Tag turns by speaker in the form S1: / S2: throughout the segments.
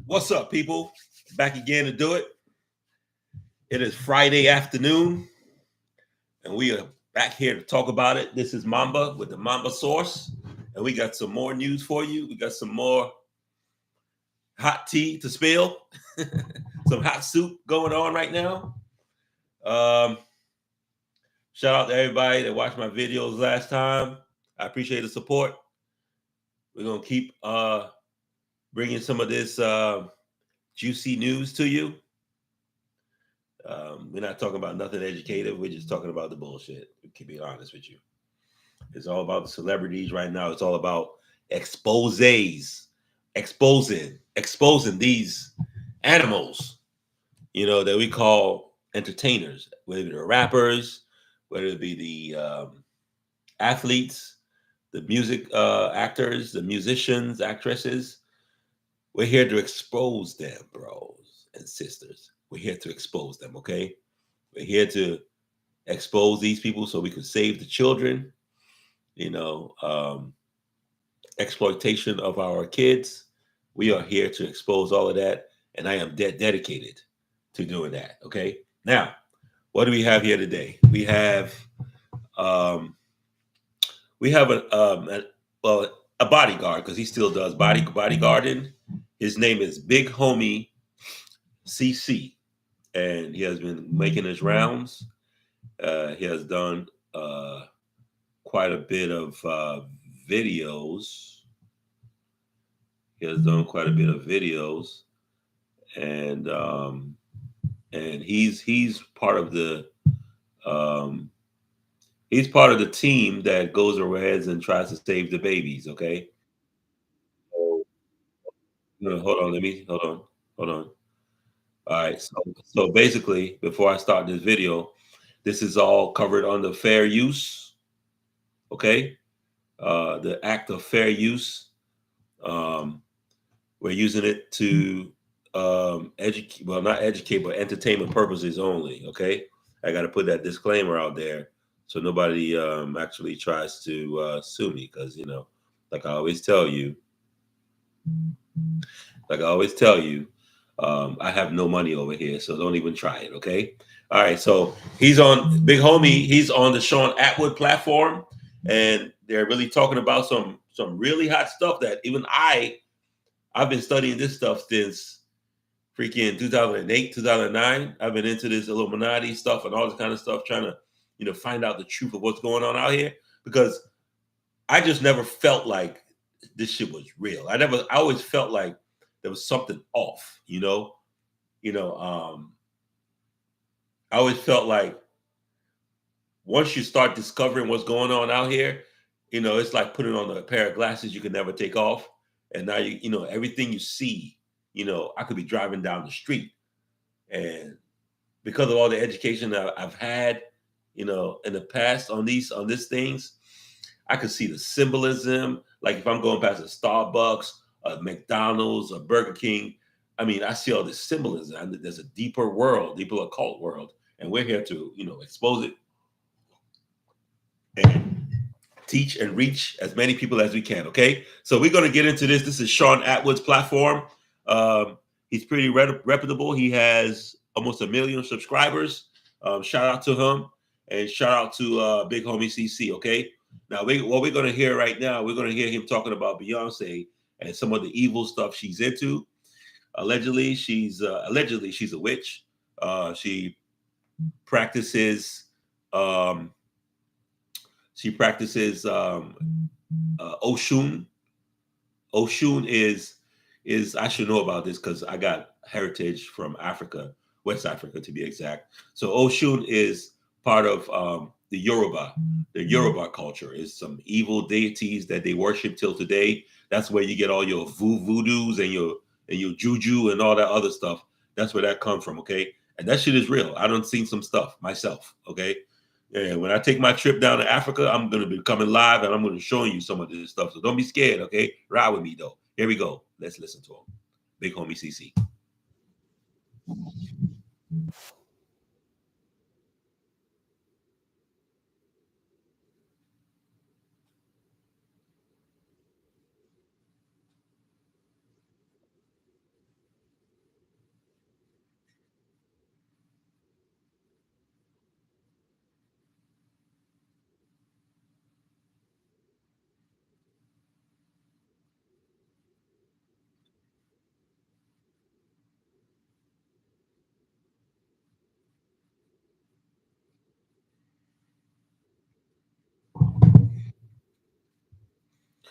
S1: What's up, people? Back again to do it. It is Friday afternoon, and we are back here to talk about it. This is Mamba with the Mamba Source, and we got some more news for you. We got some more hot tea to spill, some hot soup going on right now. Shout out to everybody that watched my videos last time. I appreciate the support. We're going to keep bringing some of this juicy news to you. We're not talking about nothing educative. We're just talking about the bullshit. We can be honest with you. It's all about the celebrities right now. It's all about exposing these animals, that we call entertainers, whether they're rappers, whether it be the athletes, the music actors, the musicians, actresses. We're here to expose them, bros and sisters. We're here to expose them, okay? We're here to expose these people so we can save the children, exploitation of our kids. We are here to expose all of that, and I am dedicated to doing that, okay? Now, what do we have here today? We have a bodyguard, because he still does bodyguarding. His name is Big Homie CC, and he has been making his rounds. He has done quite a bit of videos. And he's part of the team that goes ahead and tries to save the babies. Okay. So, hold on. All right. So basically, before I start this video, this is all covered under fair use. Okay. The act of fair use. We're using it to educate, well, not educate, but entertainment purposes only. Okay. I got to put that disclaimer out there so nobody actually tries to sue me, because, like I always tell you, I have no money over here, so don't even try it, okay? All right, so he's on Big Homie. He's on the Sean Atwood platform, and they're really talking about some really hot stuff that even I've been studying this stuff since freaking 2008, 2009. I've been into this Illuminati stuff and all this kind of stuff, trying to, find out the truth of what's going on out here, because I just never felt like this shit was real. I always felt like there was something off, I always felt like once you start discovering what's going on out here, it's like putting on a pair of glasses you can never take off. And now everything you see, I could be driving down the street, and because of all the education that I've had, in the past on these things, I could see the symbolism. Like if I'm going past a Starbucks, a McDonald's, a Burger King, I mean, I see all this symbolism. There's a deeper world, deeper occult world, and we're here to, expose it and teach and reach as many people as we can. Okay, so we're going to get into this. This is Sean Atwood's platform. He's pretty reputable. He has almost 1 million subscribers. Shout out to him, and shout out to Big Homie CC. Okay, now what we're going to hear right now, we're going to hear him talking about Beyonce and some of the evil stuff she's into. Allegedly, she's a witch. She practices. Um, she practices Oshun. Oshun is I should know about this because I got heritage from Africa, West Africa to be exact. So Oshun is part of the Yoruba. The Yoruba culture is some evil deities that they worship till today. That's where you get all your voodoos and your juju and all that other stuff. That's where that comes from. Okay, and that shit is real. I done seen some stuff myself. Okay, and when I take my trip down to Africa, I'm going to be coming live and I'm going to show you some of this stuff. So don't be scared, okay? Ride with me, though. Here we go. Let's listen to him. Big Homie CC.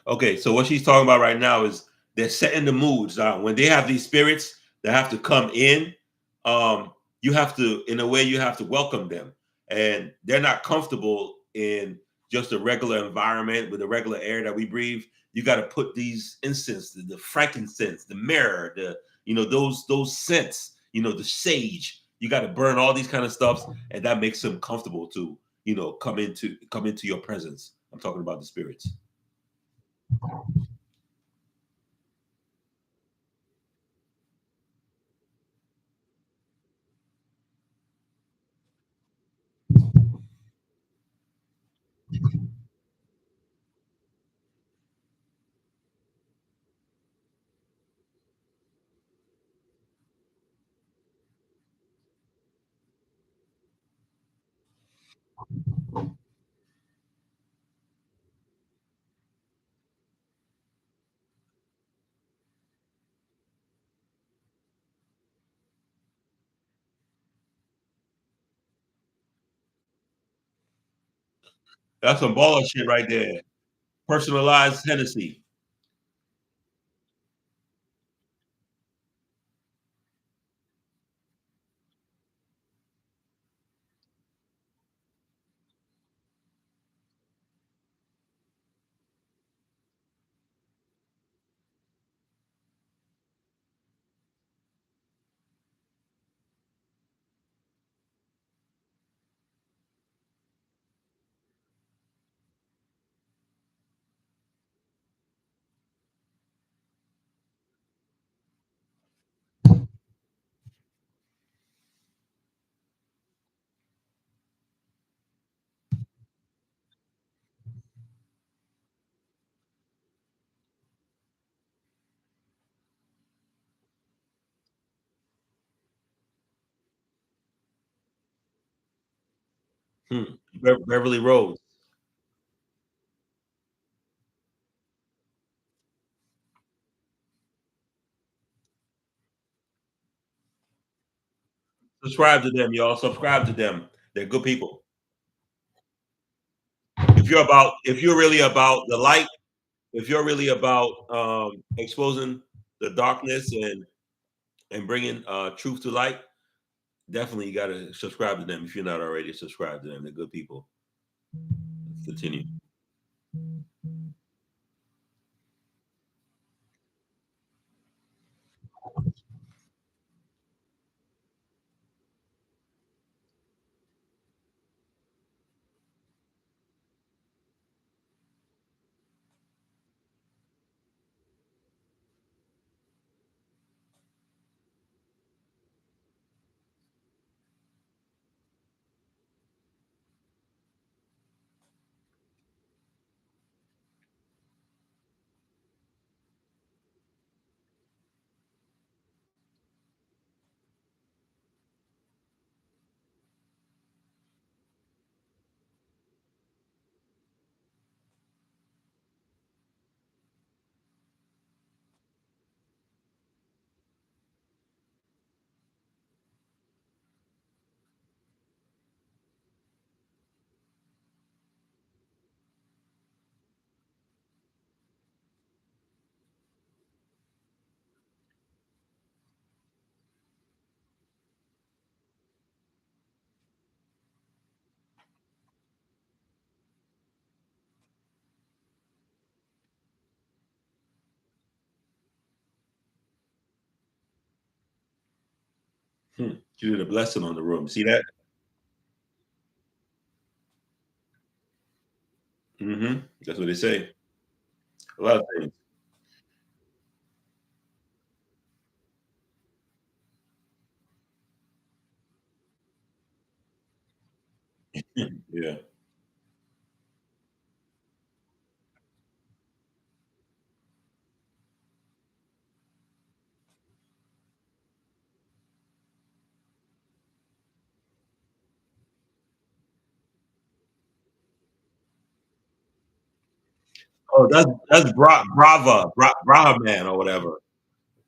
S1: Okay, so what she's talking about right now is they're setting the moods. When they have these spirits that have to come in, you have to, in a way, you have to welcome them. And they're not comfortable in just a regular environment with the regular air that we breathe. You got to put these incense, the frankincense, the myrrh, those scents, the sage. You got to burn all these kind of stuffs, and that makes them comfortable to, come into your presence. I'm talking about the spirits. That's some baller shit right there. Personalized Hennessy. Beverly Rose. Subscribe to them, y'all. Subscribe to them. They're good people. If you're really about the light, if you're really about exposing the darkness and bringing truth to light, definitely you got to subscribe to them if you're not already subscribed to them. They're good people. Let's continue. She did a blessing on the room. See that? That's what they say. A lot of things. Yeah. Oh, that's Brava man or whatever.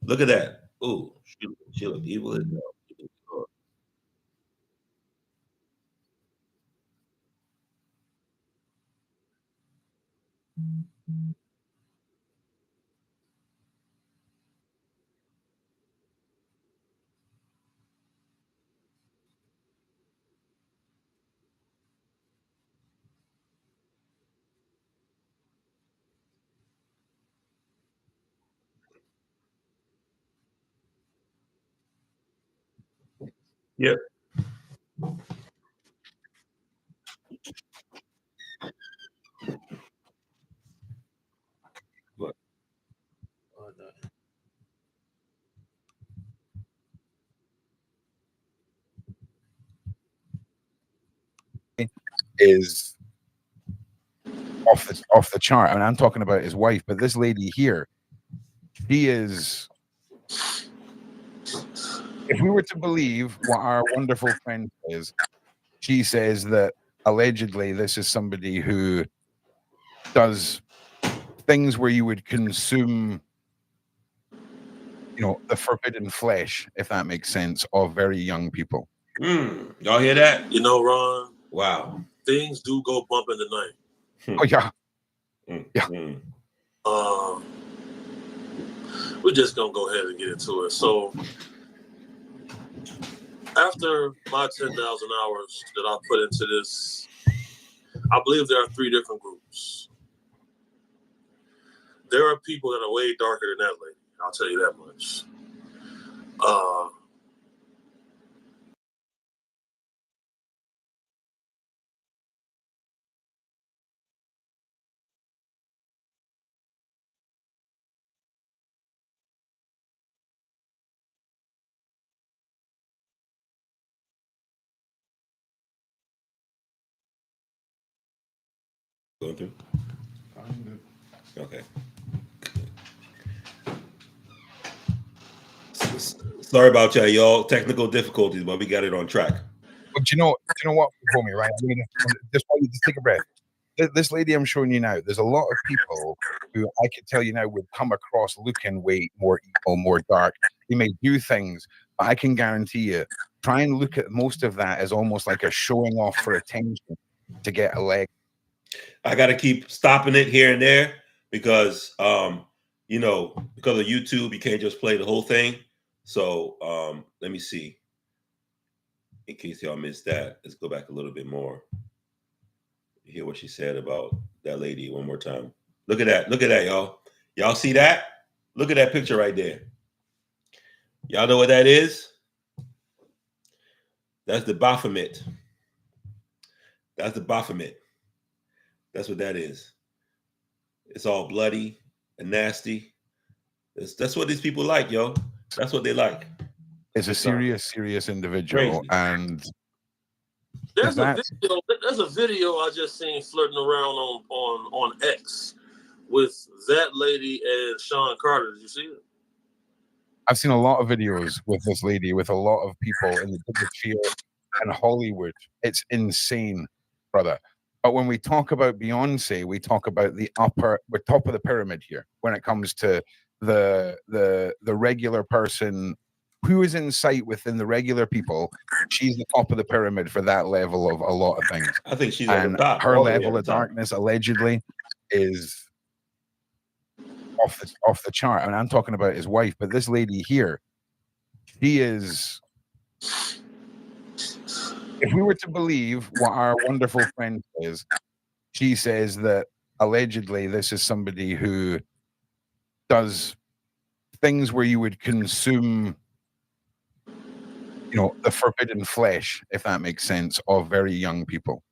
S1: Look at that. Ooh, she look evil as hell. Yep. But
S2: is off the chart. I mean, I'm talking about his wife, but this lady here, she is. If we were to believe what our wonderful friend says, she says that allegedly this is somebody who does things where you would consume, the forbidden flesh, if that makes sense, of very young people.
S1: y'all hear that?
S3: You know, Ron,
S1: Wow.
S3: things do go bump in the night.
S2: Oh yeah. Yeah.
S3: We're just gonna go ahead and get into it. So, after my 10,000 hours that I put into this, I believe there are 3 different groups. There are people that are way darker than that lady. I'll tell you that much.
S1: Going through? Okay. Sorry about y'all. Technical difficulties, but we got it on track.
S2: But you know what, homie, right? I mean, just take a breath. This lady I'm showing you now, there's a lot of people who I could tell you now would come across looking way more evil, more dark. They may do things, but I can guarantee you, try and look at most of that as almost like a showing off for attention to get a leg.
S1: I got to keep stopping it here and there because, because of YouTube, you can't just play the whole thing. So let me see. In case y'all missed that, let's go back a little bit more. Hear what she said about that lady one more time. Look at that. Look at that, y'all. Y'all see that? Look at that picture right there. Y'all know what that is? That's the Baphomet. That's the Baphomet. That's what that is. It's all bloody and nasty. That's what these people like, yo. That's what they like.
S2: It's a serious individual,
S1: Crazy.
S2: and
S3: there's a video I just seen flirting around on X with that lady and Sean Carter. Did you see it?
S2: I've seen a lot of videos with this lady, with a lot of people in the bigger sphere and Hollywood. It's insane, brother. But when we talk about Beyonce, we talk about we're top of the pyramid here when it comes to the regular person who is in sight within the regular people. She's the top of the pyramid for that level of a lot of things.
S1: I think she's
S2: and
S1: on the top.
S2: her level of darkness allegedly is off the chart. I mean, I'm talking about his wife, but this lady here, she is. If we were to believe what our wonderful friend says, she says that allegedly this is somebody who does things where you would consume, the forbidden flesh, if that makes sense, of very young people.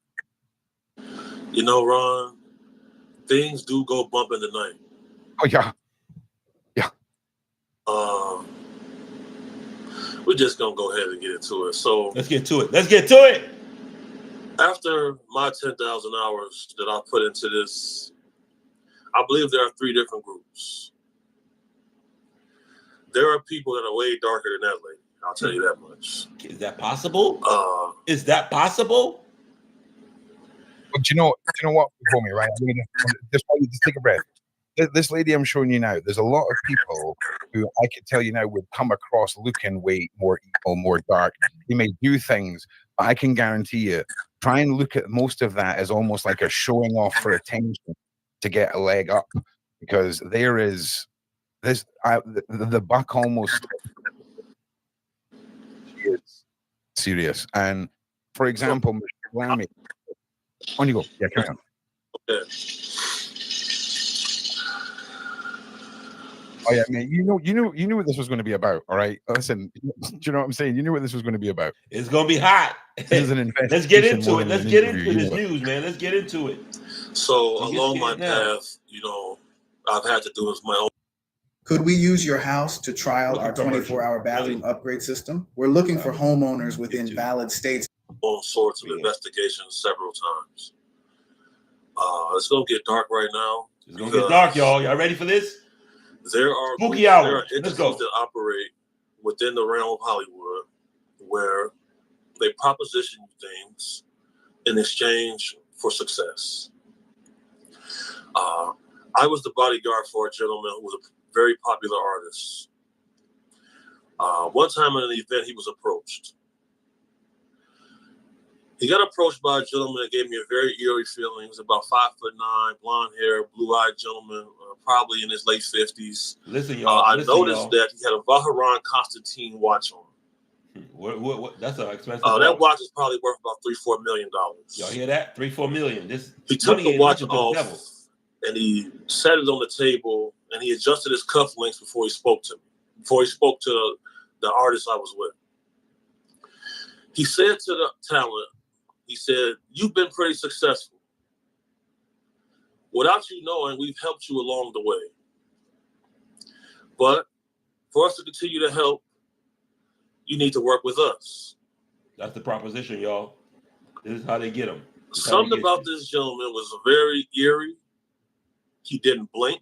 S3: Ron, things do go bump in the night.
S2: Oh yeah.
S3: We're just gonna go ahead and get into it. So
S1: let's get to it.
S3: After my 10,000 hours that I put into this, I believe there are 3 different groups. There are people that are way darker than that lady. I'll tell you that much.
S1: Is that possible? Is that possible?
S2: But you know what, homie, right? I mean, just take a breath. This lady I'm showing you now, there's a lot of people who I could tell you now would come across looking way more evil, more dark. They may do things, but I can guarantee you, try and look at most of that as almost like a showing off for attention to get a leg up, because there is this the buck almost is serious. And for example, Mr. Lammy, on you go. Yeah, carry on.
S3: Okay.
S2: Oh yeah, man. You knew what this was going to be about. All right. Listen, do you know what I'm saying? You knew what this was going to be about.
S1: It's going to be hot.
S2: This is an investigation.
S1: Let's get into it. Let's get into this news, man. Let's get into it.
S3: So along my path, I've had to do my own.
S4: Could we use your house to trial our 24-hour bathroom upgrade system? We're looking for homeowners within valid states.
S3: All sorts of investigations several times. It's going to get dark right now.
S1: It's going to get dark, y'all. Y'all ready for this?
S3: There are
S1: spooky hours.
S3: There are entities that operate within the realm of Hollywood where they proposition things in exchange for success. I was the bodyguard for a gentleman who was a very popular artist. One time at an event, he was approached. He got approached by a gentleman that gave me a very eerie feeling. He was about 5'9", blonde hair, blue-eyed gentleman, probably in his late 50s.
S1: Listen, y'all.
S3: I noticed that he had a Vacheron Constantine watch on.
S1: What? That's an expensive
S3: watch. That watch is probably worth about $3-4 million.
S1: Y'all hear that? $3-4 million.
S3: He took the watch off and he set it on the table and he adjusted his cufflinks before he spoke to me. Before he spoke to the artist I was with. He said to the talent, he said, "You've been pretty successful. Without you knowing, we've helped you along the way. But for us to continue to help, you need to work with us."
S1: That's the proposition, y'all. This is how they get them.
S3: Something about this gentleman was very eerie. He didn't blink.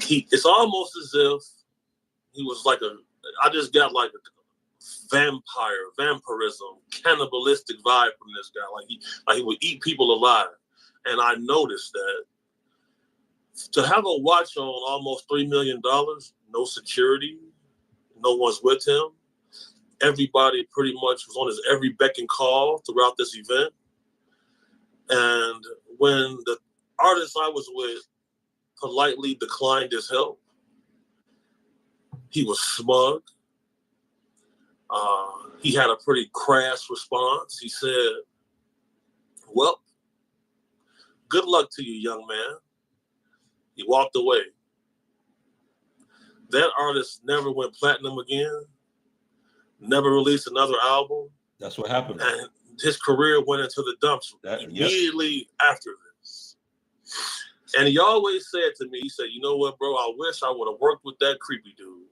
S3: It's almost as if he was like I just got like a vampirism, cannibalistic vibe from this guy. Like he would eat people alive. And I noticed that to have a watch on almost $3 million, no security, no one's with him. Everybody pretty much was on his every beck and call throughout this event. And when the artist I was with politely declined his help, he was smug. He had a pretty crass response. He said, "Well, good luck to you, young man." He walked away. That artist never went platinum again, never released another album.
S1: That's what happened.
S3: And his career went into the dumps immediately after this. And he always said to me, he said, "You know what, bro, I wish I would have worked with that creepy dude."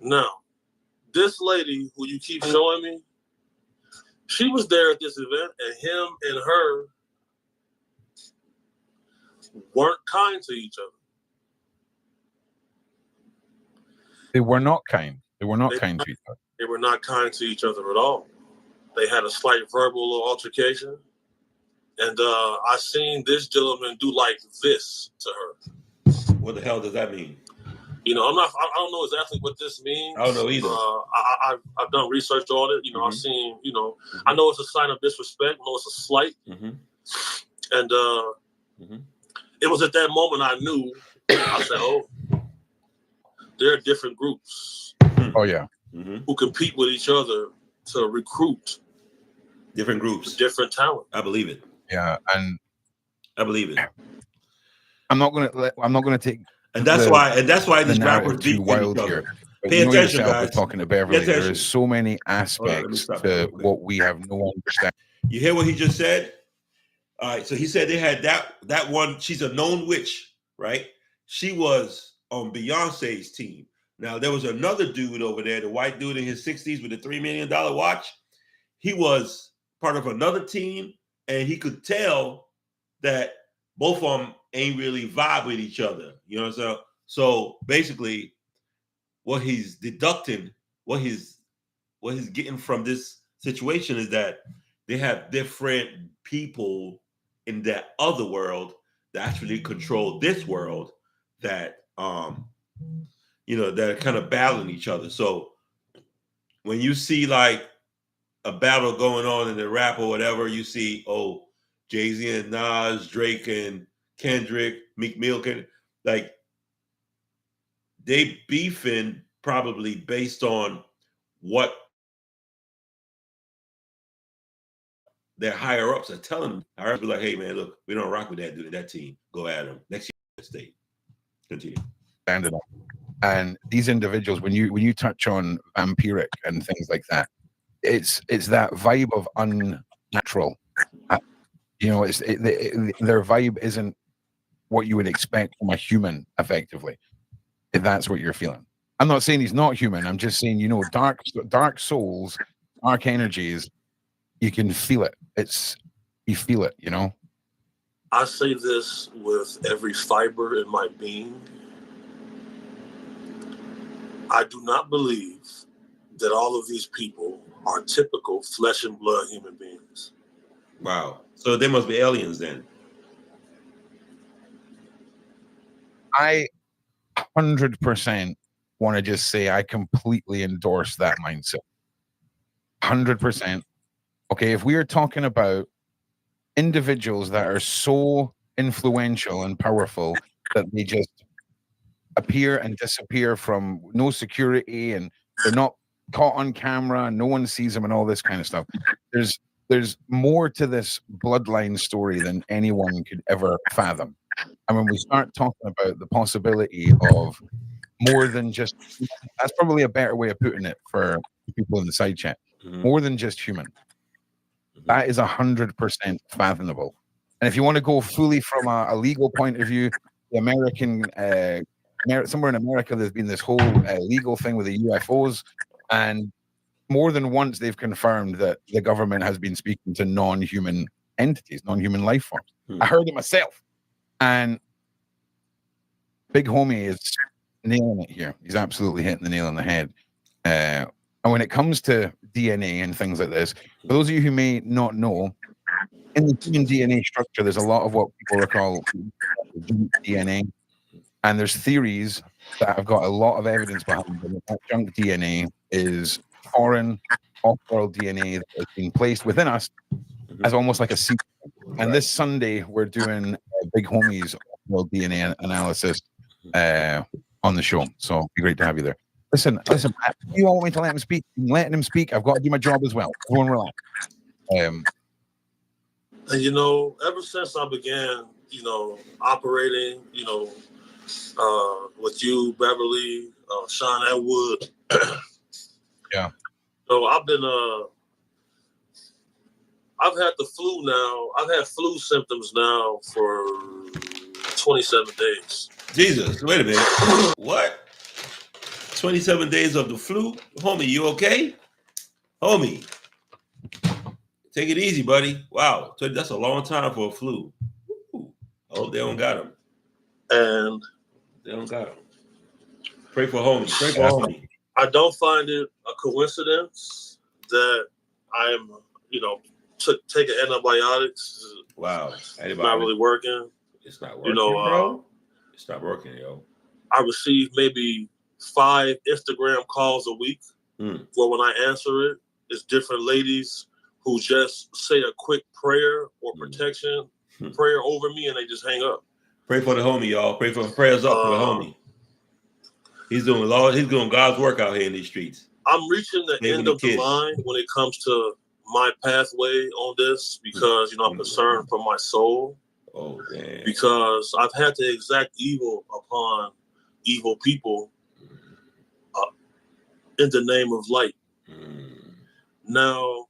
S3: Now, this lady who you keep showing me, she was there at this event, and him and her weren't kind to each other.
S2: They were not kind. They were not kind to each other.
S3: They were not kind to each other at all. They had a slight verbal altercation. And I seen this gentleman do like this to her.
S1: What the hell does that mean?
S3: I don't know exactly what this means.
S1: I don't know either.
S3: I've done research on it. I've seen, I know it's a sign of disrespect. I know it's a slight. And it was at that moment I knew, I said, oh, there are different groups.
S2: Oh, yeah.
S3: Who compete with each other to recruit.
S1: Different groups.
S3: Different talent.
S1: I believe it.
S2: Yeah, and
S1: I believe it.
S2: I'm not gonna take
S1: And that's why
S2: the
S1: these rappers
S2: narrative too
S1: beat each
S2: wild
S1: other.
S2: here. But
S1: Pay
S2: you know
S1: attention,
S2: yourself
S1: guys.
S2: with talking to Beverly, there
S1: attention.
S2: is so many
S1: Hold on, let me
S2: aspects
S1: stop that real
S2: to
S1: quick.
S2: what we have no understanding.
S1: You hear what he just said? All right, so he said they had that one. She's a known witch, right? She was on Beyonce's team. Now there was another dude over there, the white dude in his 60s with the $3 million watch. He was part of another team, and he could tell that both of them ain't really vibe with each other. You know what I'm saying? So basically, what he's deducting, what he's getting from this situation is that they have different people in that other world that actually control this world that that are kind of battling each other. So when you see like a battle going on in the rap or whatever, you see Jay-Z and Nas, Drake and Kendrick, Meek Mill, like they beefing probably based on what their higher ups are telling them. Higher ups be like, hey man, look, we don't rock with that dude, that team. Go at them. Next year, state. Continue.
S2: Standing up. And these individuals, when you touch on vampiric and things like that, it's that vibe of unnatural. Their vibe isn't what you would expect from a human, effectively. If that's what you're feeling. I'm not saying he's not human. I'm just saying, dark souls, dark energies, you can feel it. You feel it,
S3: I say this with every fiber in my being. I do not believe that all of these people are typical flesh and blood human beings.
S1: Wow. So they must be aliens then.
S2: I 100% want to just say I completely endorse that mindset. 100%. Okay, if we are talking about individuals that are so influential and powerful that they just appear and disappear from no security and they're not caught on camera, no one sees them and all this kind of stuff. There's more to this bloodline story than anyone could ever fathom. And when we start talking about the possibility of more than just, that's probably a better way of putting it for people in the side chat, more than just human. That is 100% fathomable. And if you want to go fully from a legal point of view, the American, somewhere in America, there's been this whole legal thing with the UFOs, and more than once they've confirmed that the government has been speaking to non-human entities, non-human life forms. I heard it myself. And Big Homie is nailing it here. He's absolutely hitting the nail on the head. And when it comes to DNA and things like this, for those of you who may not know, in the human DNA structure, there's a lot of what people call junk DNA. And there's theories that have got a lot of evidence behind them. That junk DNA is foreign, off-world DNA that has been placed within us as almost like a secret. And this Sunday, we're doing Big Homie's off-world DNA analysis on the show. So it'd be great to have you there. Listen, you all want me to let him speak? I'm letting him speak. I've got to do my job as well. Everyone relax.
S3: And ever since I began, operating, with you, Beverly, Sean Atwood.
S2: Yeah.
S3: So I've had the flu now. I've had flu symptoms now for 27 days.
S1: Jesus, wait a minute. What? 27 days of the flu? Homie, you okay? Homie, take it easy, buddy. Wow, that's a long time for a flu. Ooh, I hope they don't got him.
S3: And
S1: they don't got him. Pray for homie. Pray for homie.
S3: I don't find it a coincidence that I'm, taking antibiotics.
S1: Wow.
S3: It's not really working.
S1: It's not working, bro. It's not working, yo.
S3: I receive maybe 5 Instagram calls a week. Where when I answer it, it's different ladies who just say a quick prayer or protection prayer over me, and they just hang up.
S1: Pray for the homie, y'all. Prayers up for the homie. He's doing God's work out here in these streets.
S3: I'm reaching the end of the line when it comes to my pathway on this because I'm concerned for my soul.
S1: Oh, damn.
S3: Because I've had to exact evil upon evil people in the name of light. Now,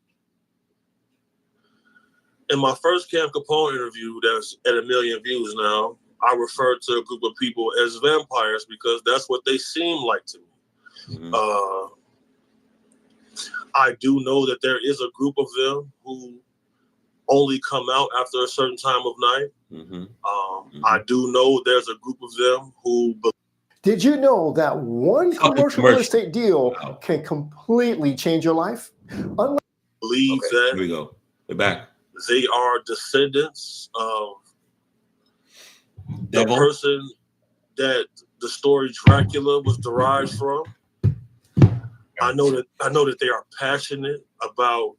S3: in my first Cam Capone interview that's at 1 million views now, I referred to a group of people as vampires because that's what they seem like to me. I do know that there is a group of them who only come out after a certain time of night. I do know there's a group of them who...
S5: Did you know that one commercial real estate deal can completely change your life?
S3: Believe that.
S1: Here we go. We're back.
S3: They are descendants of
S1: Devil.
S3: the person that the story Dracula was derived from. I know that they are passionate about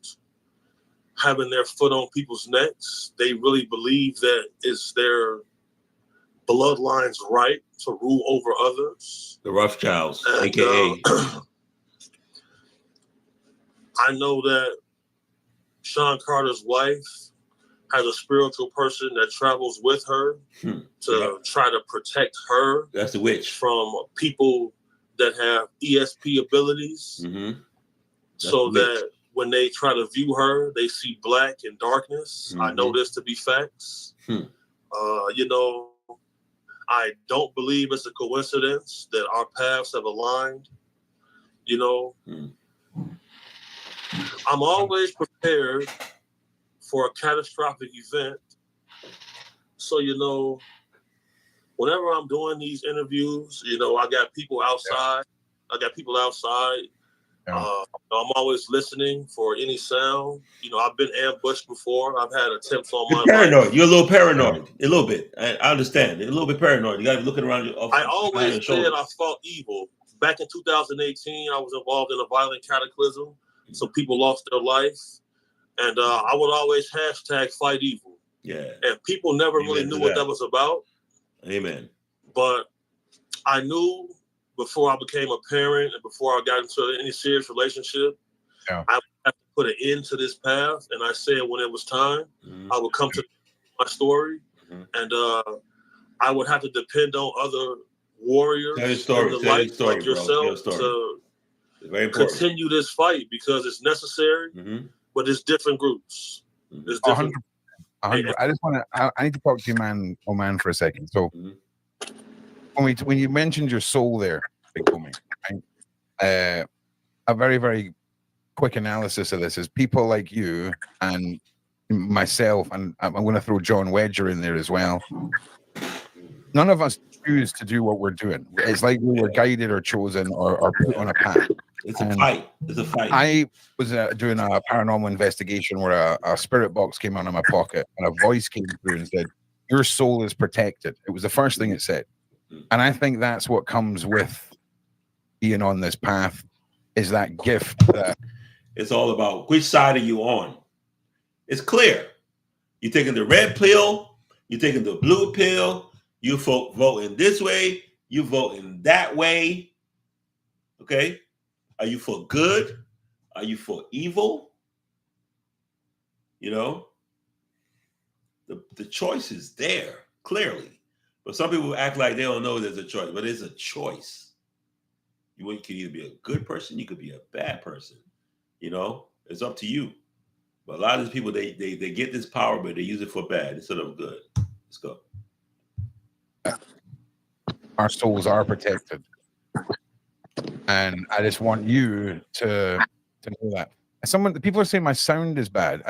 S3: having their foot on people's necks. They really believe that it's their bloodline's right to rule over others.
S1: The Rothschilds,
S3: And,
S1: aka.
S3: I know that Sean Carter's wife has a spiritual person that travels with her to try to protect her.
S1: That's the witch.
S3: From people that have ESP abilities. So that when they try to view her, they see black and darkness. I know this to be facts. You know, I don't believe it's a coincidence that our paths have aligned. You know, I'm always prepared for a catastrophic event. So, you know, whenever I'm doing these interviews, you know, I got people outside. I'm always listening for any sound. You know, I've been ambushed before. I've had attempts on my
S1: paranoid.
S3: life.
S1: You're a little paranoid. A little bit. I understand. You're a little bit paranoid. You got to be looking around.
S3: I always said I fought evil. Back in 2018, I was involved in a violent cataclysm. Some people lost their life. And I would always hashtag fight evil.
S1: Yeah.
S3: And people never really knew what that was about.
S1: Amen.
S3: But I knew before I became a parent and before I got into any serious relationship, I would have to put an end to this path. And I said when it was time, I would come to my story. And I would have to depend on other warriors in the light like yourself to continue this fight because it's necessary, but it's different groups. It's different.
S2: 100. I just want to. I need to talk to you, man. Oh, man, for a second. So, when you mentioned your soul there, Big Homie, right? A very, very quick analysis of this is people like you and myself, and I'm going to throw John Wedger in there as well. None of us choose to do what we're doing. It's like we were guided or chosen or put on a path.
S1: It's a fight. It's a fight.
S2: I was doing a paranormal investigation where a spirit box came out of my pocket and a voice came through and said, "Your soul is protected." It was the first thing it said. And I think that's what comes with being on this path is that gift. That
S1: it's all about which side are you on. It's clear. You're taking the red pill. You're taking the blue pill. You voting this way. You voting that way. Okay. Are you for good? Are you for evil? You know, the choice is there clearly, but some people act like they don't know there's a choice, but it's a choice. You can either be a good person, you could be a bad person. You know, it's up to you. But a lot of these people, they get this power, but they use it for bad instead of good. Let's go.
S2: Our souls are protected. And I just want you to know that. People are saying my sound is bad.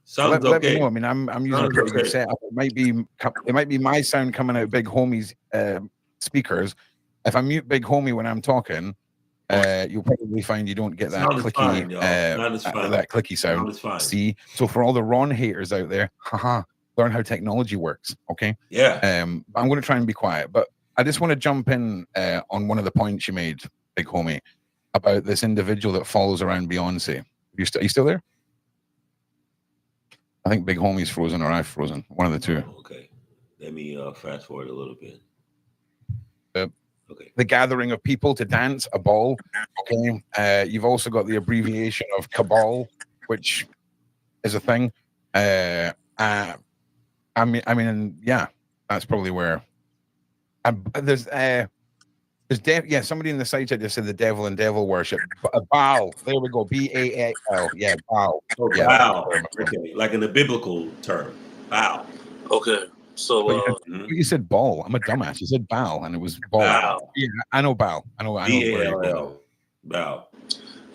S1: Sounds
S2: let
S1: okay.
S2: me know. I mean, I'm using a pretty good setup. It might be my sound coming out Big Homie's speakers. If I mute Big Homie when I'm talking, you'll probably find you don't get that clicky, that clicky sound. See, so for all the Ron haters out there, learn how technology works. Okay.
S1: Yeah.
S2: I'm going to try and be quiet, but I just want to jump in on one of the points you made, Big Homie, about this individual that follows around Beyonce. Are you still there? I think Big Homie's frozen or I've frozen. One of the two.
S1: Okay. Let me fast forward a little bit. Okay.
S2: The gathering of people to dance, a ball. Okay. You've also got the abbreviation of cabal, which is a thing. I mean, yeah, that's probably where. There's There's somebody in the side chat just said the devil and devil worship. Baal. There we go. B-A-A-L. Yeah, Baal.
S1: Oh,
S2: Yeah,
S1: bow. Okay, like in the biblical term, bow.
S3: Okay, so
S2: you said ball. I'm a dumbass. You said Baal, and it was ball.
S1: Bow.
S2: Yeah, I know Baal. I know where you're going.
S1: B-A-L-L. Bow.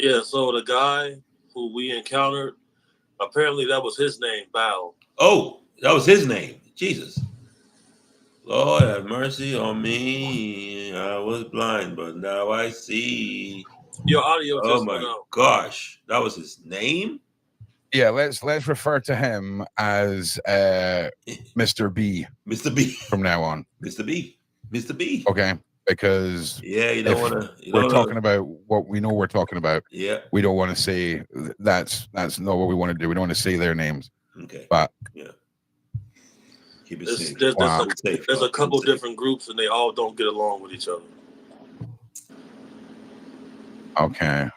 S3: yeah, so the guy who we encountered, apparently that was his name, Bao.
S1: Oh, that was his name. Jesus. Lord have mercy on me. I was blind, but now I see.
S3: Your audio
S1: Oh
S3: just went
S1: my
S3: out.
S1: gosh, that was his name.
S2: Yeah, let's refer to him as Mr. B.
S1: Mr. B.
S2: From now on.
S1: Mr. B. Mr. B.
S2: Okay, because
S1: you don't want to.
S2: We're talking about what we know we're talking about.
S1: Yeah,
S2: we don't want to say that's not what we want to do. We don't want to say their names.
S1: Okay,
S2: but
S1: yeah. Keep it safe.
S3: There's a couple different groups, and they all don't get along with each other.
S2: Okay.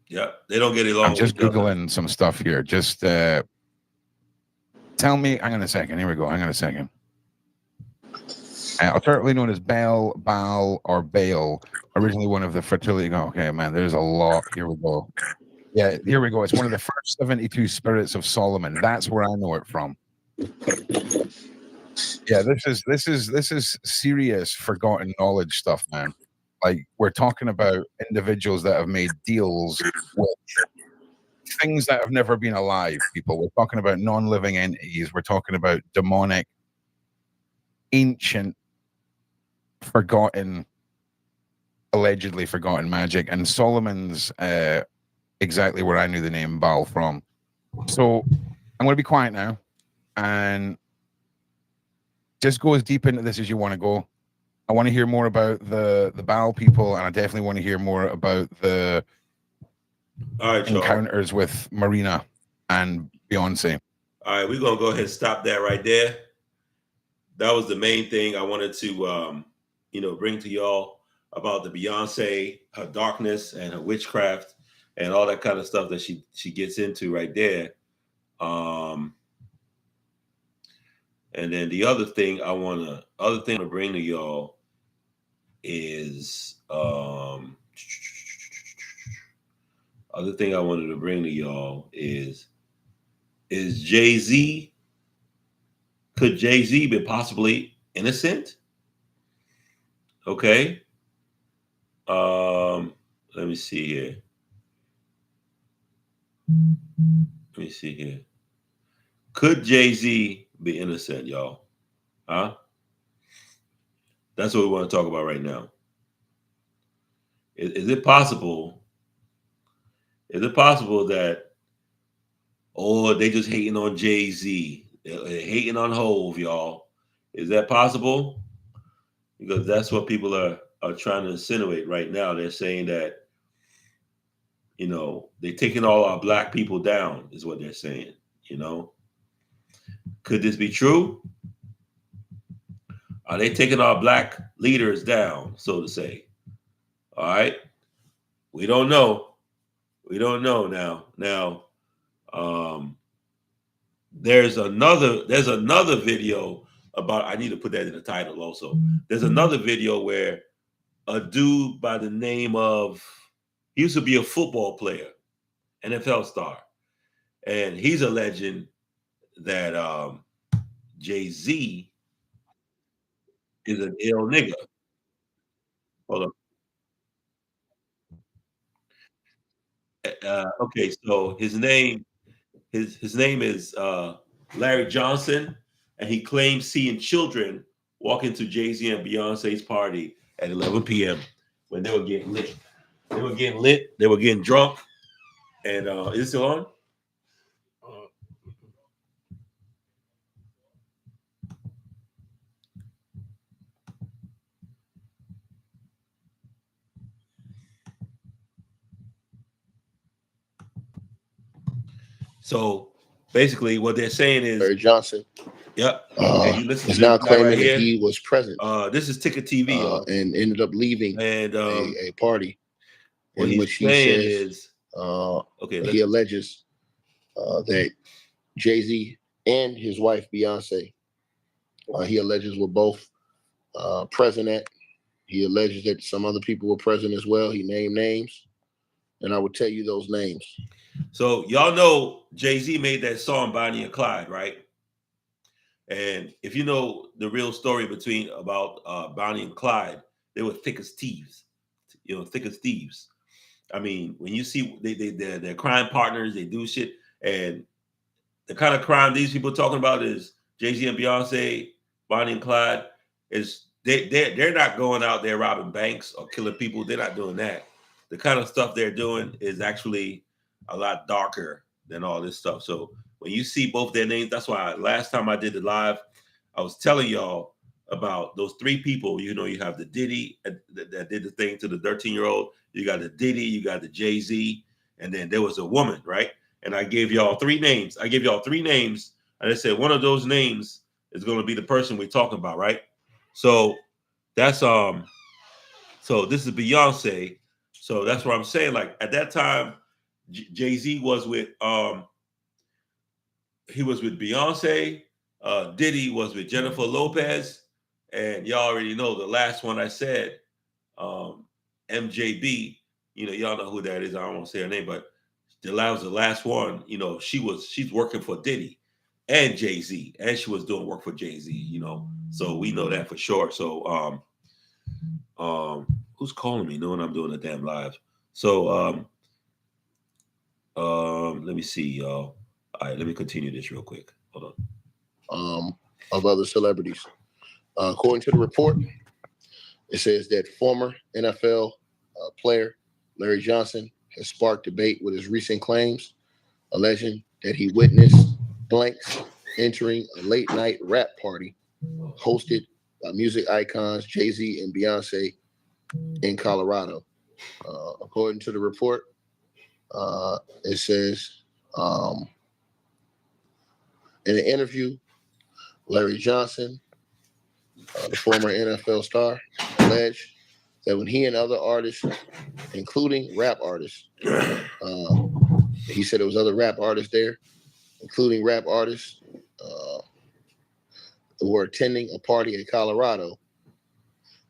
S1: Yeah, they don't get along.
S2: I'm just Googling some stuff here. Just tell me. Hang on a second. Here we go. Hang on a second. Alternately known as Baal, or Baal, originally one of the fertility. Okay, man, there's a lot. Here we go. Yeah, here we go. It's one of the first 72 spirits of Solomon. That's where I know it from. Yeah, this is serious forgotten knowledge stuff, man. Like, we're talking about individuals that have made deals with things that have never been alive, people. We're talking about non-living entities. We're talking about demonic, ancient, allegedly forgotten magic. And Solomon's exactly where I knew the name Baal from. So I'm going to be quiet now and just go as deep into this as you want to go. I want to hear more about the Baal people, and I definitely want to hear more about the encounters with Marina and Beyonce.
S1: All right, we're gonna go ahead and stop that right there. That was the main thing I wanted to, bring to y'all about the Beyonce, her darkness and her witchcraft, and all that kind of stuff that she gets into right there. And then the other thing to bring to y'all is is Jayz. Could Jayz be possibly innocent? Okay. Let me see here. Could Jayz be innocent, y'all? Huh? That's what we want to talk about right now. Is it possible? Is it possible that, they just hating on Jayz? They're hating on Hove, y'all. Is that possible? Because that's what people are trying to insinuate right now. They're saying that, they're taking all our black people down, is what they're saying, Could this be true? Are they taking our black leaders down, so to say? All right. We don't know. We don't know now. Now, there's another video about, I need to put that in the title also. There's another video where a dude by the name of, he used to be a football player, NFL star, and he's alleging that Jayz is an ill nigga. Hold on. Okay, so his name is Larry Johnson, and he claims seeing children walk into Jay-Z and Beyonce's party at 11 p.m. when they were getting lit. They were getting lit. They were getting drunk. And is it still on? So basically, what they're saying is
S6: Larry Johnson.
S1: Yep.
S6: Is now claiming that he was present.
S1: This is Ticket TV,
S6: and ended up leaving
S1: and
S6: a party
S1: in which he says,
S6: he alleges that Jay-Z and his wife Beyonce, he alleges were both present at He alleges that some other people were present as well. He named names, and I will tell you those names.
S1: So y'all know Jay-Z made that song Bonnie and Clyde, right? And if you know the real story about Bonnie and Clyde, they were thick as thieves, thick as thieves. I mean, when you see they're crime partners, they do shit, and the kind of crime these people are talking about is Jay-Z and Beyonce, Bonnie and Clyde. Is they're not going out there robbing banks or killing people. They're not doing that. The kind of stuff they're doing is actually a lot darker than all this stuff. So when you see both their names, that's why last time I did the live, I was telling y'all about those three people. You have the Diddy that did the thing to the 13-year-old. You got the Diddy, you got the Jay-Z, and then there was a woman, right? And I gave y'all three names. And I said one of those names is going to be the person we're talking about, right? So that's so this is Beyonce. So that's what I'm saying. Like at that time, Jay-Z was with he was with Beyonce. Diddy was with Jennifer Lopez, and y'all already know the last one I said, MJB. Y'all know who that is. I don't want to say her name, but that was the last one. She's working for Diddy and Jay-Z, and she was doing work for Jay-Z. So we know that for sure. So who's calling me knowing I'm doing a damn live? So let me see, y'all. All right, let me continue this real quick. Hold
S6: on. Of other celebrities. According to the report, it says that former NFL player Larry Johnson has sparked debate with his recent claims, alleging that he witnessed blanks entering a late-night rap party hosted by music icons Jay-Z and Beyonce in Colorado. According to the report, it says in an interview, Larry Johnson, the former NFL star, alleged that when he and other artists, including rap artists, he said there was other rap artists there, including rap artists, who were attending a party in Colorado.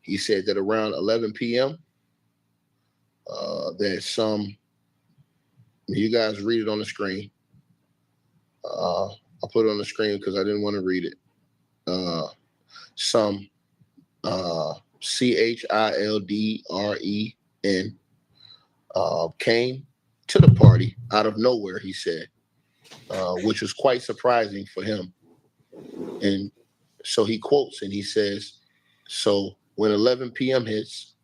S6: He said that around 11 p.m., that you guys read it on the screen. I'll put it on the screen because I didn't want to read it. Some CHILDREN came to the party out of nowhere, he said, which was quite surprising for him. And so he quotes and he says, so when 11 p.m. hits,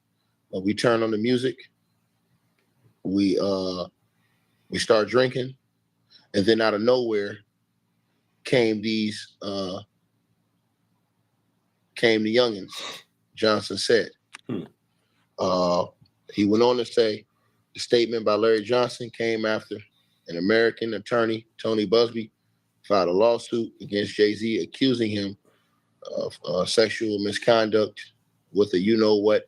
S6: we turn on the music, we start drinking, and then out of nowhere came the youngins, Johnson said. He went on to say, the statement by Larry Johnson came after an American attorney, Tony Busby, filed a lawsuit against Jay-Z accusing him of sexual misconduct with a you-know-what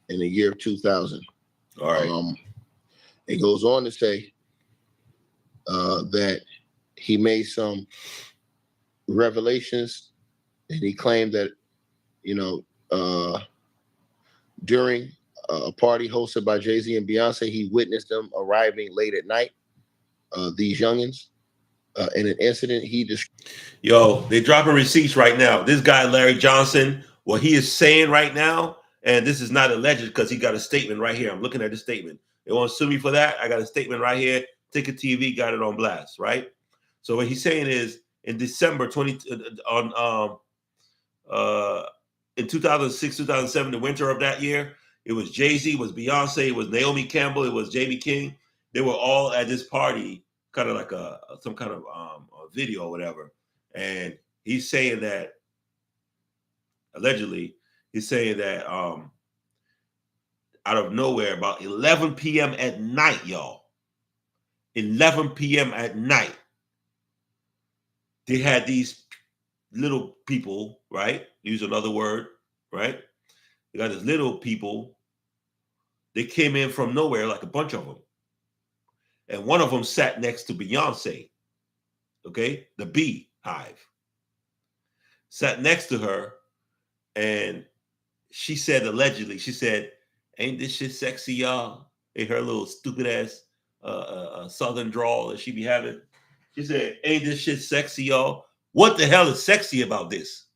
S6: in the year 2000.
S1: All right.
S6: It goes on to say that he made some revelations, and he claimed that, during a party hosted by Jay-Z and Beyonce, he witnessed them arriving late at night, these youngins, in an incident he described.
S1: Yo, they're dropping receipts right now. This guy, Larry Johnson, what he is saying right now, and this is not alleged because he got a statement right here. I'm looking at the statement. They want to sue me for that. I got a statement right here. Ticket TV got it on blast, right? So what he's saying is in December in 2006, 2007, the winter of that year, it was Jay-Z, it was Beyonce, it was Naomi Campbell, it was Jamie King. They were all at this party, kind of like some kind of a video or whatever. And he's saying that, allegedly, he's saying that out of nowhere, about 11 p.m. at night, y'all, 11 p.m. at night, they had these little people, right? Use another word, right? They got these little people. They came in from nowhere, like a bunch of them. And one of them sat next to Beyonce, okay? The Beehive. Sat next to her, and she said allegedly, she said, "Ain't this shit sexy, y'all?" In her little stupid ass southern drawl that she be having. She said, "Ain't this shit sexy, y'all?" What the hell is sexy about this?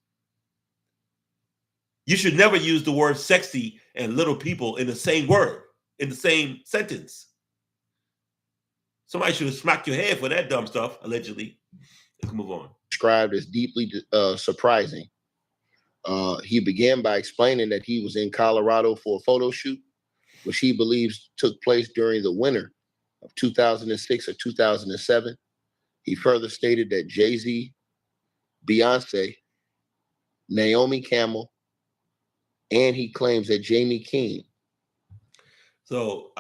S1: You should never use the word sexy and little people in the same word, in the same sentence. Somebody should have smacked your head for that dumb stuff, allegedly. Let's move on.
S6: Described as deeply surprising. He began by explaining that he was in Colorado for a photo shoot, which he believes took place during the winter of 2006 or 2007. He further stated that Jay-Z, Beyonce, Naomi Campbell, and he claims that Jamie King.
S1: So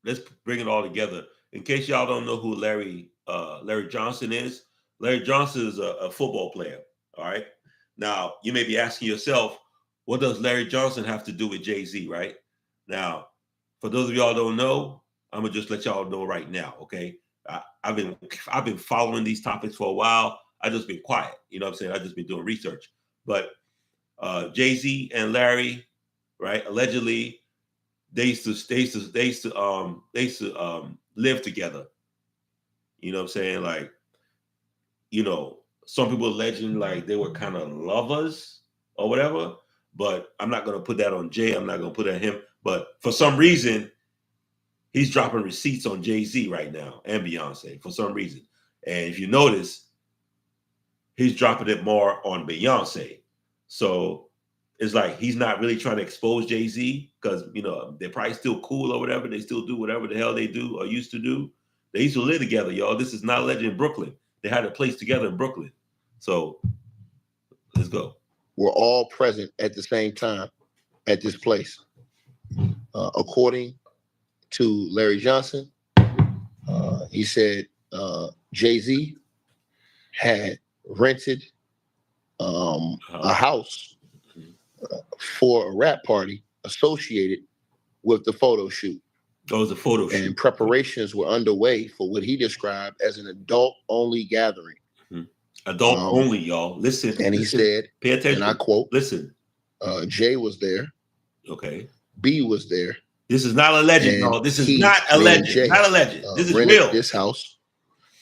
S1: let's bring it all together. In case y'all don't know who Larry Johnson is, Larry Johnson is a football player. All right. Now you may be asking yourself, what does Larry Johnson have to do with Jay-Z? Right now, for those of y'all don't know, I'm gonna just let y'all know right now. Okay, I've been following these topics for a while. I just been quiet. You know what I'm saying? I just been doing research. But Jay-Z and Larry, right? Allegedly, they used to live together. You know what I'm saying? Like, you know, some people alleging like they were kind of lovers or whatever. But I'm not gonna put that on Jay. I'm not gonna put that on him. But for some reason, he's dropping receipts on Jay-Z right now and Beyonce for some reason. And if you notice, he's dropping it more on Beyonce. So it's like he's not really trying to expose Jay-Z because, you know, they're probably still cool or whatever. They still do whatever the hell they do or used to do. They used to live together, y'all. This is not a legend in Brooklyn. They had a place together in Brooklyn. So let's go.
S6: We're all present at the same time at this place. According to Larry Johnson, he said Jay-Z had rented a house for a rap party associated with the photo shoot.
S1: Oh, it was a photo shoot.
S6: And preparations were underway for what he described as an adult-only gathering.
S1: Adult only, y'all. Listen.
S6: And he said,
S1: pay attention.
S6: and I quote,
S1: listen.
S6: Jay was there.
S1: Okay.
S6: B was there.
S1: This is not a legend, y'all. This is not a legend. Not a legend. This is real.
S6: This house,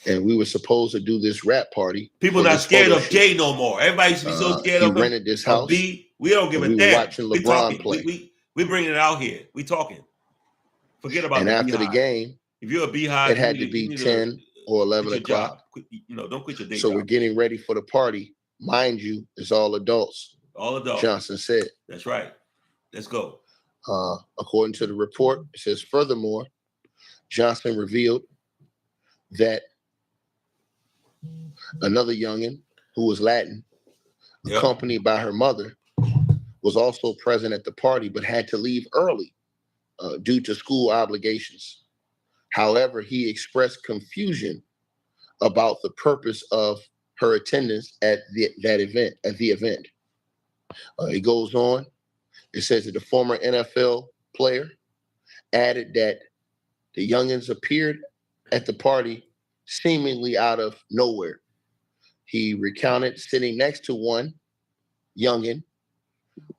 S6: and we were supposed to do this rap party.
S1: People not scared of Jay no more. Everybody used to be so scared of him.
S6: He rented this house.
S1: B. We don't give a damn.
S6: We were watching LeBron
S1: play. We bringing it out here. We talking. Forget about
S6: and
S1: the
S6: after the game,
S1: if you're a beehive,
S6: it had to be 10 or 11 o'clock.
S1: You know, don't quit your day
S6: So
S1: job.
S6: we're getting ready for the party. Mind you, it's all adults.
S1: All adults.
S6: Johnson said.
S1: That's right. Let's go.
S6: According to the report, it says, furthermore, Johnson revealed that another youngin who was Latin, accompanied by her mother, was also present at the party, but had to leave early due to school obligations. However, he expressed confusion about the purpose of her attendance at the event. It goes on. It says that the former NFL player added that the youngins appeared at the party seemingly out of nowhere. He recounted sitting next to one youngin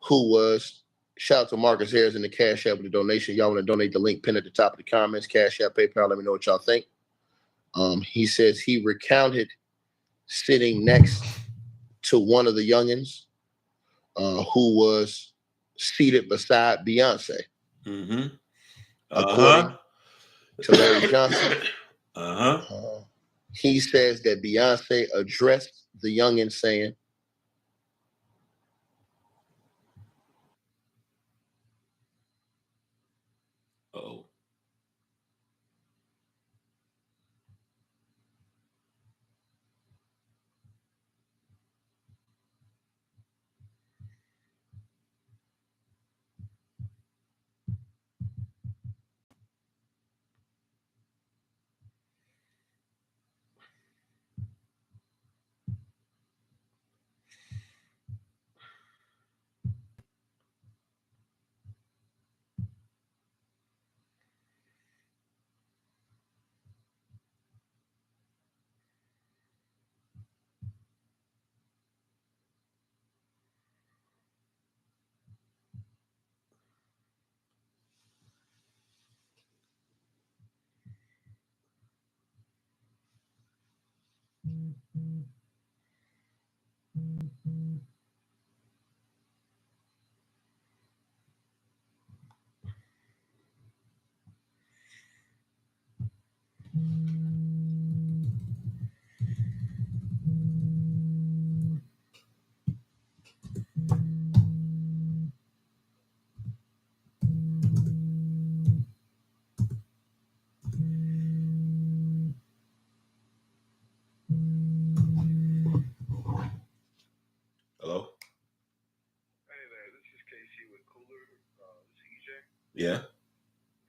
S6: who was, shout out to Marcus Harris in the Cash App with the donation. Y'all want to donate, the link pinned at the top of the comments, Cash App, PayPal. Let me know what y'all think. He says he recounted sitting next to one of the youngins who was seated beside Beyonce. According to Larry Johnson, he says that Beyonce addressed the youngin saying,
S1: "Oh, Hello?
S7: Hey there, this is KC with Cooler, CJ,
S1: Yeah.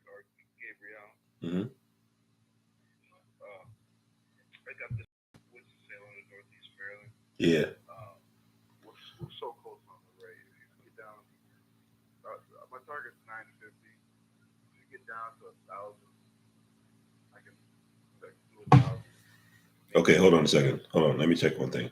S7: or Gabriel.
S1: Mm-hmm.
S7: I got this woods sale in Northeast Maryland.
S1: Yeah.
S7: We're so close on the rate. If you get down, my target's 950. If you get down to 1,000, I can do 1,000.
S1: Okay, hold on a second. Hold on. Let me check one thing.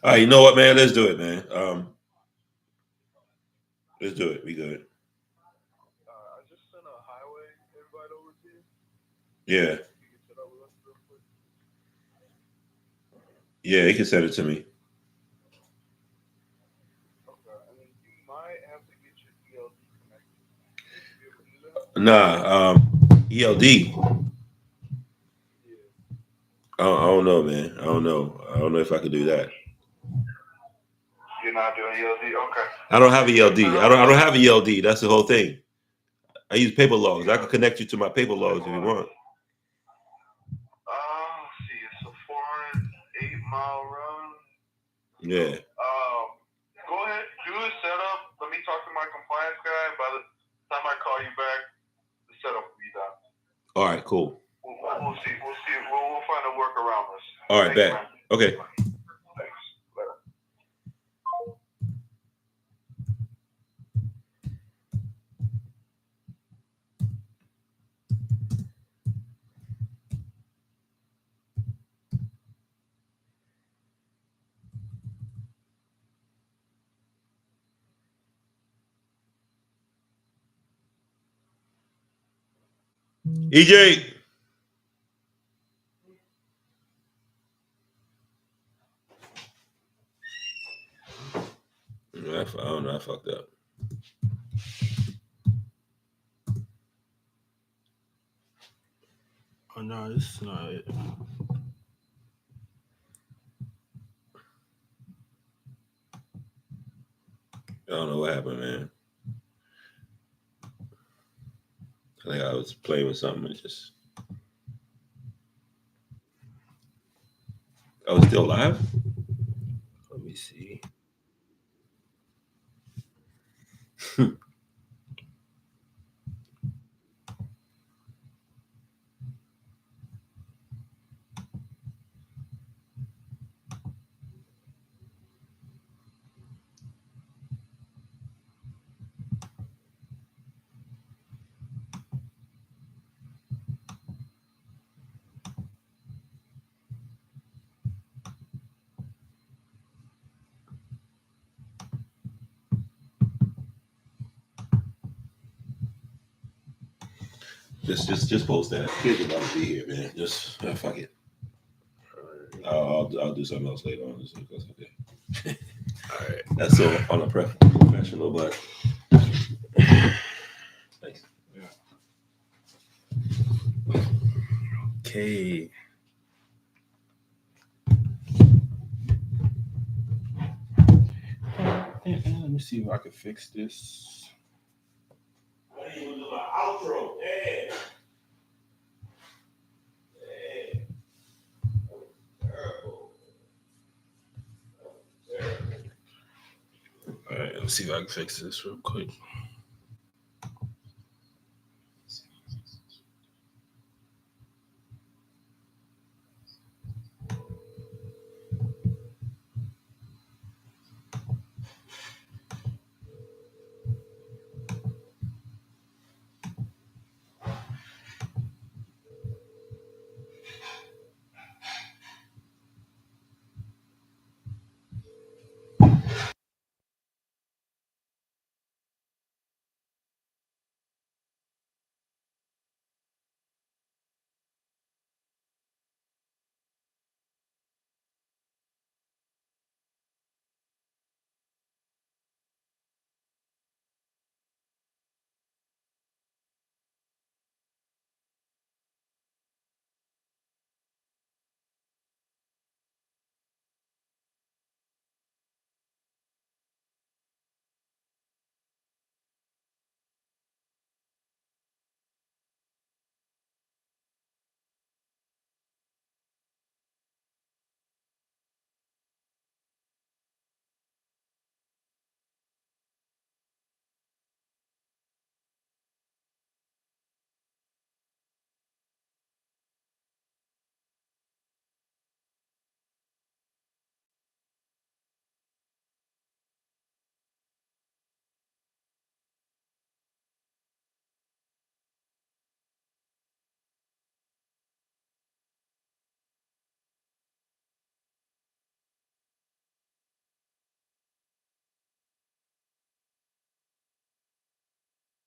S1: All right, you know what, man? Let's do it, man. Let's do it. We good.
S7: I just sent a highway invite over to you.
S1: Yeah.
S7: You can set up with us real quick.
S1: Yeah, he can send it to me.
S7: Okay, and then you might have to get your ELD connected. Would you be able to do that?
S1: Nah, ELD.
S7: Yeah.
S1: I don't know, man. I don't know if I could do that.
S7: You're not doing ELD? Okay.
S1: I don't have ELD. I don't have ELD. That's the whole thing. I use paper logs. I can connect you to my paper logs if you want.
S7: Let's see. It's a 408-mile run.
S1: Yeah.
S7: Go ahead, do the setup. Let me talk to my compliance guy. By the time I call you back, the setup will be done.
S1: All right, cool.
S7: We'll see. We'll find a work around this.
S1: All right, bet. Okay.
S7: Thanks. Later.
S1: EJ. I don't know. I fucked up.
S3: Oh no, this is not it.
S1: I don't know what happened, man. I think I was playing with something. It just. I was still live?
S3: Let me see.
S1: Just post that. Kids about to be here, man. Just fuck it. I'll do something else later on. That's okay. All right. That's so unprofessional, but thanks.
S3: Yeah. Okay. Let me see if I can fix this.
S1: I didn't even do my outro. Yeah.
S3: All right, let's see if I can fix this real quick.